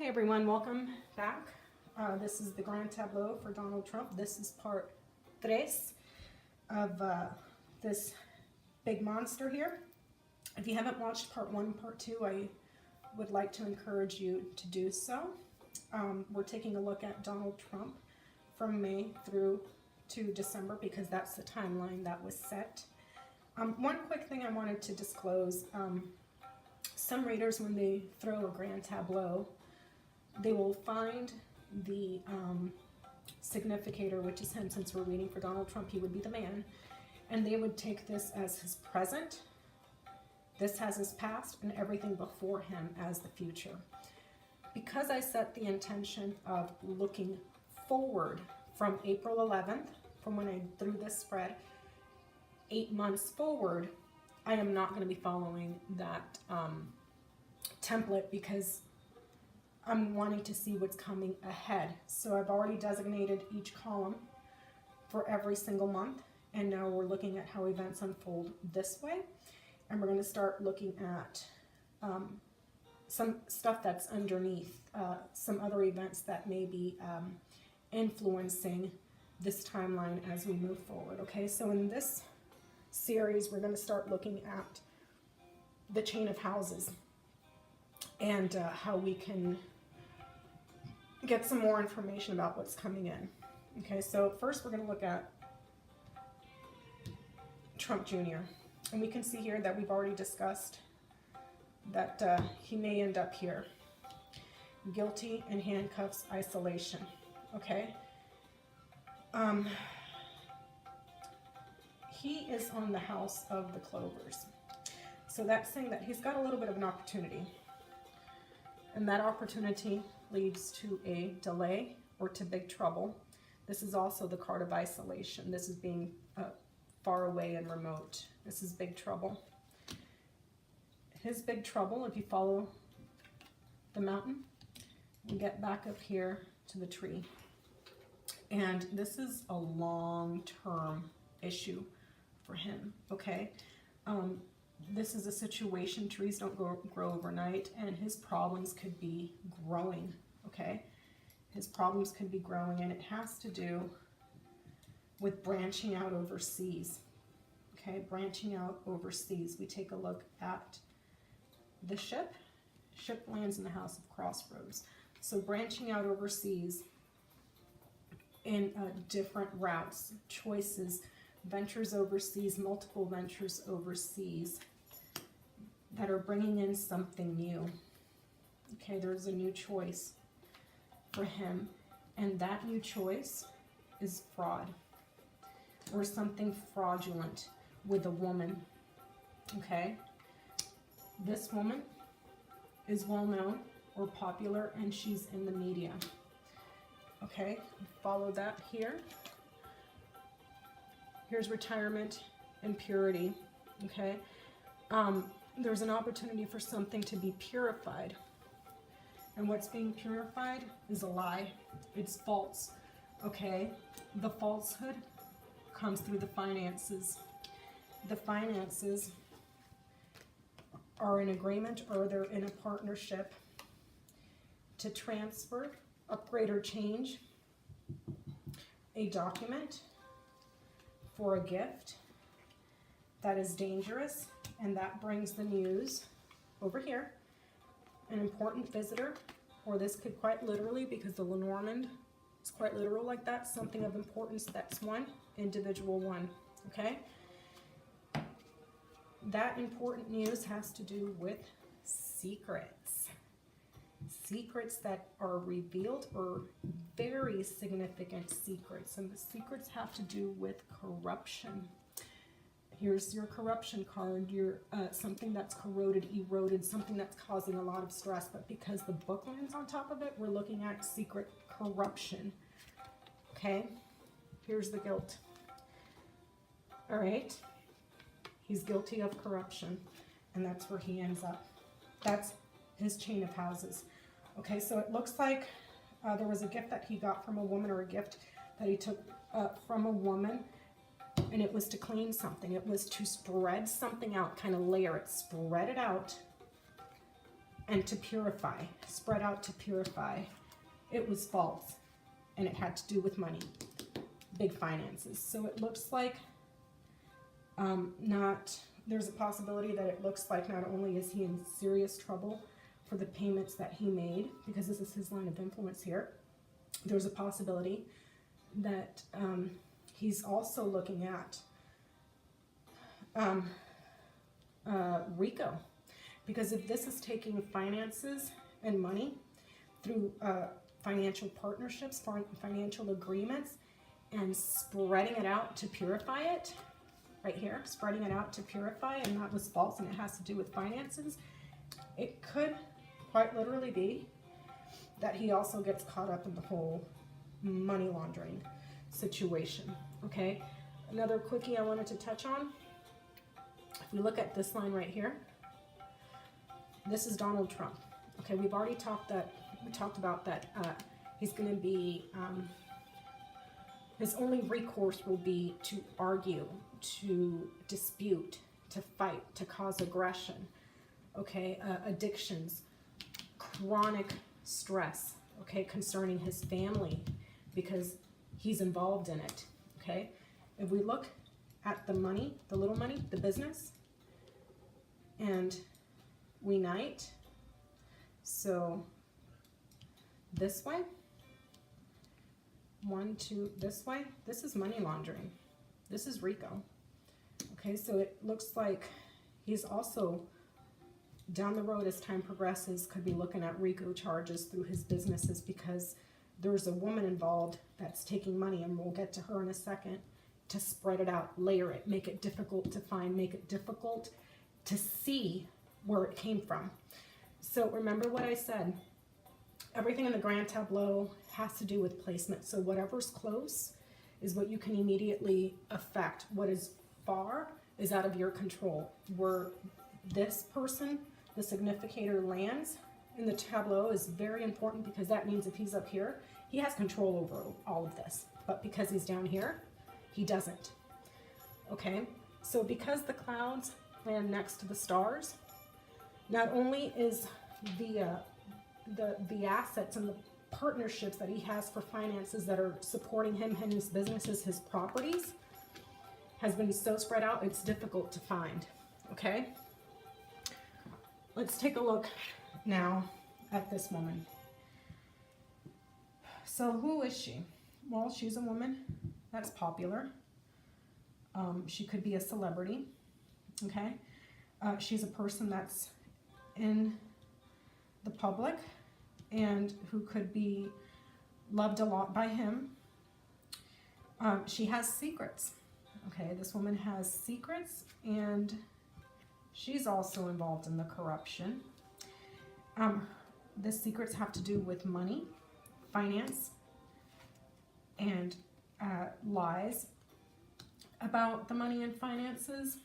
Okay, everyone, welcome back. This is the Grand Tableau for Donald Trump. This is part 3 of this big monster here. If you haven't watched part 1 and part 2, I would like to encourage you to do so. We're taking a look at Donald Trump from May through to December because that's the timeline that was set. One quick thing I wanted to disclose. Some readers, when they throw a Grand Tableau, they will find the significator, which is him. Since we're reading for Donald Trump, he would be the man, and they would take this as his present, this has his past, and everything before him as the future. Because I set the intention of looking forward from April 11th, from when I threw this spread, 8 months forward, I am not going to be following that template because I'm wanting to see what's coming ahead. So I've already designated each column for every single month, and now we're looking at how events unfold this way, and we're going to start looking at some stuff that's underneath, some other events that may be influencing this timeline as we move forward. Okay, so in this series we're going to start looking at the chain of houses and how we can get some more information about what's coming in. Okay, so first we're going to look at Trump Jr. And we can see here that we've already discussed that he may end up here. Guilty in handcuffs, isolation. Okay. He is on the house of the Clovers. So that's saying that he's got a little bit of an opportunity. And that opportunity leads to a delay or to big trouble. This is also the card of isolation. This is being far away and remote. This is big trouble. His big trouble, if you follow the mountain, you get back up here to the tree. And this is a long-term issue for him, okay? This is a situation, trees don't grow overnight, and his problems could be growing, okay? His problems could be growing, and it has to do with branching out overseas, okay? Branching out overseas. We take a look at the ship. Ship lands in the house of crossroads. So branching out overseas in different routes, choices, ventures overseas, multiple ventures overseas that are bringing in something new. Okay, there's a new choice for him, and that new choice is fraud or something fraudulent with a woman. Okay, this woman is well known or popular, and she's in the media. Okay, follow that here. Here's retirement and purity, okay? There's an opportunity for something to be purified. And what's being purified is a lie. It's false, okay? The falsehood comes through the finances. The finances are in agreement, or they're in a partnership to transfer, upgrade, or change a document for a gift that is dangerous, and that brings the news over here. An important visitor, or this could quite literally, because the Lenormand is quite literal like that, something of importance, that's one, individual one, okay? That important news has to do with secrets. Secrets that are revealed, or very significant secrets, and the secrets have to do with corruption. Here's your corruption card. Your something that's corroded, eroded, something that's causing a lot of stress, but because the book lands on top of it, we're looking at secret corruption. Okay, here's the guilt. All right, he's guilty of corruption, and that's where he ends up. That's his chain of houses. Okay, so it looks like there was a gift that he got from a woman, or a gift that he took from a woman, and it was to clean something. It was to spread something out, kind of layer it, spread it out and to purify, spread out to purify. It was false, and it had to do with money, big finances. So it looks like there's a possibility that it looks like not only is he in serious trouble for the payments that he made, because this is his line of influence here, there's a possibility that he's also looking at RICO. Because if this is taking finances and money through financial partnerships, financial agreements, and spreading it out to purify it, right here, spreading it out to purify, and that was false, and it has to do with finances, it could quite literally be that he also gets caught up in the whole money laundering situation, okay? Another quickie I wanted to touch on, if we look at this line right here, this is Donald Trump. Okay, we've already talked about that he's going to be, his only recourse will be to argue, to dispute, to fight, to cause aggression, okay, addictions, chronic stress, okay, concerning his family, because he's involved in it, okay? If we look at the money, the little money, the business, and we unite, so this way, 1, 2, this way, this is money laundering. This is RICO. Okay, so it looks like he's also, down the road as time progresses, could be looking at RICO charges through his businesses, because there's a woman involved that's taking money, and we'll get to her in a second, to spread it out, layer it, make it difficult to find, make it difficult to see where it came from. So remember what I said, everything in the Grand Tableau has to do with placement. So whatever's close is what you can immediately affect. What is far is out of your control. Where this person, the significator, lands in the tableau is very important, because that means if he's up here, he has control over all of this. But because he's down here, he doesn't. Okay, so because the clouds land next to the stars, not only is the assets and the partnerships that he has for finances that are supporting him and his businesses, his properties, has been so spread out, it's difficult to find, okay? Let's take a look now at this woman. So who is she? Well, she's a woman that's popular. She could be a celebrity, okay? She's a person that's in the public and who could be loved a lot by him. She has secrets, okay? This woman has secrets, and she's also involved in the corruption. The secrets have to do with money, finance, and lies about the money and finances.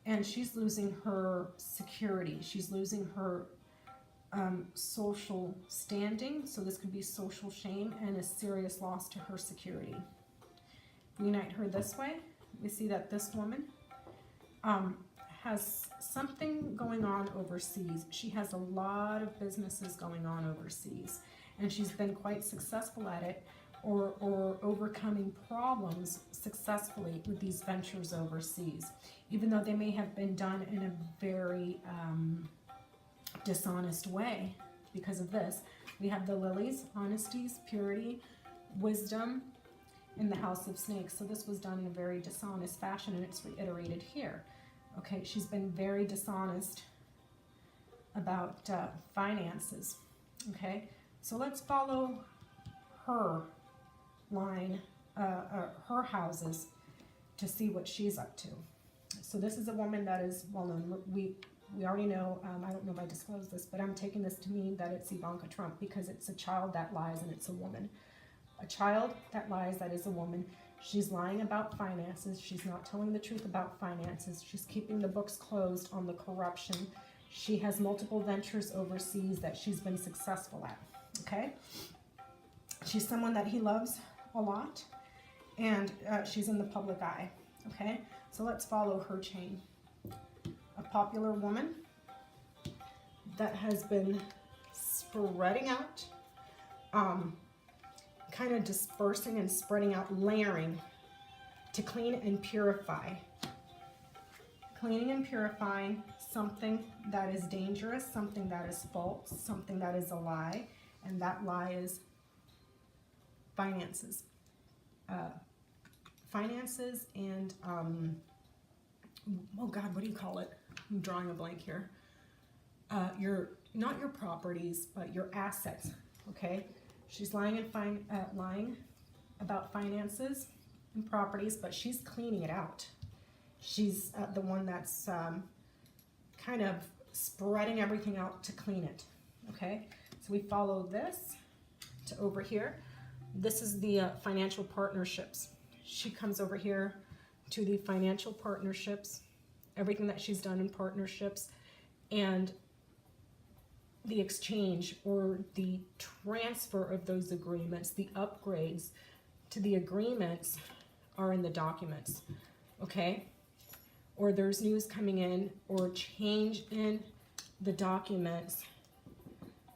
And she's losing her security. She's losing her social standing. So this could be social shame and a serious loss to her security. We unite her this way. We see that this woman has something going on overseas. She has a lot of businesses going on overseas, and she's been quite successful at it, or overcoming problems successfully with these ventures overseas, even though they may have been done in a very dishonest way. Because of this, we have the lilies, honesties, purity, wisdom, in the House of Snakes. So this was done in a very dishonest fashion, and it's reiterated here. Okay, she's been very dishonest about finances. Okay, so let's follow her line, her houses, to see what she's up to. So this is a woman that is well known. We already know, I don't know if I disclosed this, but I'm taking this to mean that it's Ivanka Trump, because it's a child that lies, and it's a woman. A child that lies, that is a woman. She's lying about finances. She's not telling the truth about finances. She's keeping the books closed on the corruption. She has multiple ventures overseas that she's been successful at, okay? She's someone that he loves a lot, and she's in the public eye, okay? So let's follow her chain. A popular woman, that has been spreading out, kind of dispersing and spreading out, layering to clean and purify. Cleaning and purifying something that is dangerous, something that is false, something that is a lie, and that lie is finances. Finances and, oh God, what do you call it? I'm drawing a blank here. Not your properties, but your assets, okay? She's lying about finances and properties, but she's cleaning it out. She's the one that's kind of spreading everything out to clean it, okay? So we follow this to over here. This is the financial partnerships. She comes over here to the financial partnerships, everything that she's done in partnerships, and the exchange or the transfer of those agreements, the upgrades to the agreements are in the documents, okay? Or there's news coming in or change in the documents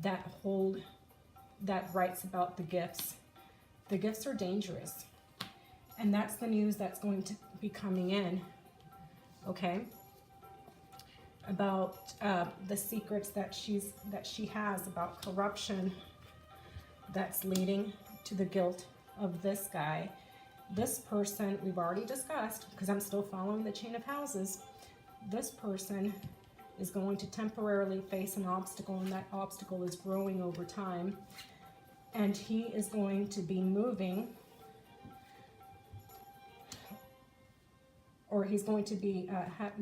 that writes about the gifts. The gifts are dangerous, and that's the news that's going to be coming in, okay? About the secrets that she has about corruption that's leading to the guilt of this guy. This person we've already discussed, because I'm still following the chain of houses. This person is going to temporarily face an obstacle, and that obstacle is growing over time, and he is going to be moving, or he's going to be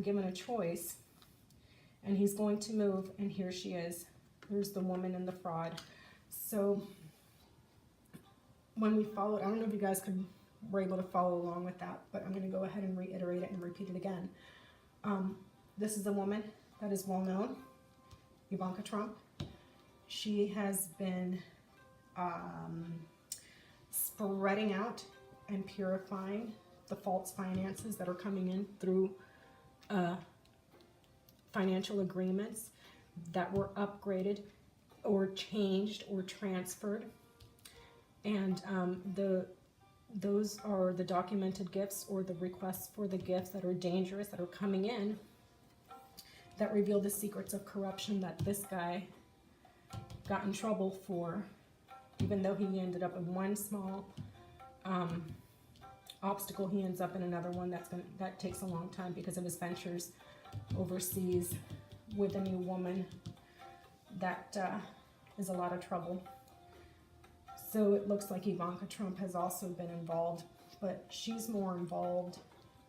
given a choice, and he's going to move, and here she is. There's the woman and the fraud. So when we followed, I don't know if you guys were able to follow along with that, but I'm going to go ahead and reiterate it and repeat it again. This is a woman that is well known, Ivanka Trump. She has been spreading out and purifying the false finances that are coming in through financial agreements that were upgraded or changed or transferred. And those are the documented gifts or the requests for the gifts that are dangerous, that are coming in, that reveal the secrets of corruption that this guy got in trouble for, even though he ended up in one small obstacle, he ends up in another one that takes a long time because of his ventures overseas with a new woman. That is a lot of trouble. So it looks like Ivanka Trump has also been involved, but she's more involved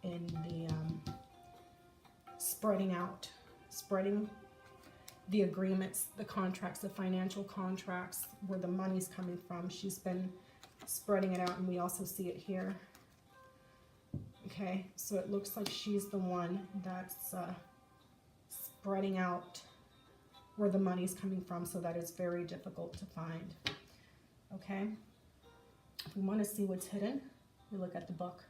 in the spreading the agreements, the contracts, the financial contracts, where the money's coming from. She's been spreading it out, and we also see it here. Okay, so it looks like she's the one that's spreading out where the money's coming from, so that is very difficult to find. Okay, if we want to see what's hidden, we look at the book,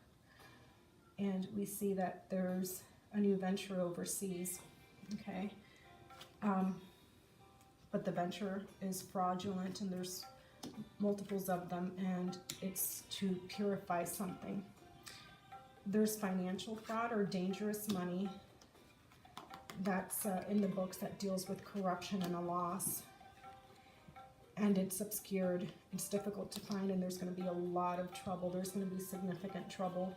and we see that there's a new venture overseas. Okay, but the venture is fraudulent, and there's multiples of them, and it's to purify something. There's financial fraud or dangerous money that's in the books that deals with corruption and a loss, and it's obscured. It's difficult to find, and there's going to be a lot of trouble. There's going to be significant trouble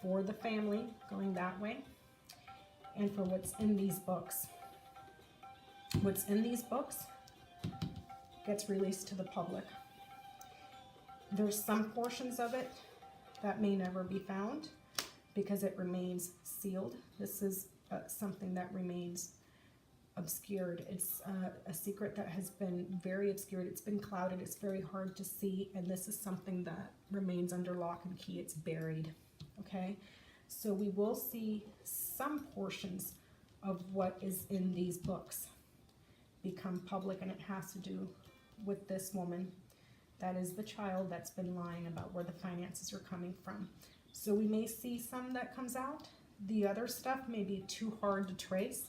for the family going that way, and for what's in these books. What's in these books gets released to the public. There's some portions of it that may never be found because it remains sealed. This is something that remains obscured. It's a secret that has been very obscured. It's been clouded. It's very hard to see, and this is something that remains under lock and key. It's buried. Okay, so we will see some portions of what is in these books become public, and it has to do with this woman. That is the child that's been lying about where the finances are coming from. So we may see some that comes out. The other stuff may be too hard to trace,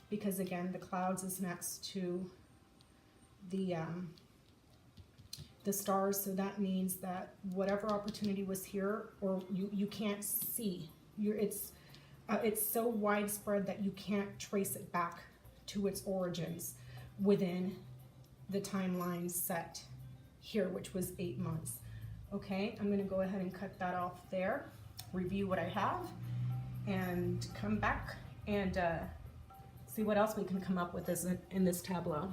because again, the clouds is next to the stars, so that means that whatever opportunity was here, or you can't see, it's so widespread that you can't trace it back to its origins within the timeline set here, which was 8 months. Okay, I'm going to go ahead and cut that off there, review what I have, and come back and see what else we can come up with in this Tableau.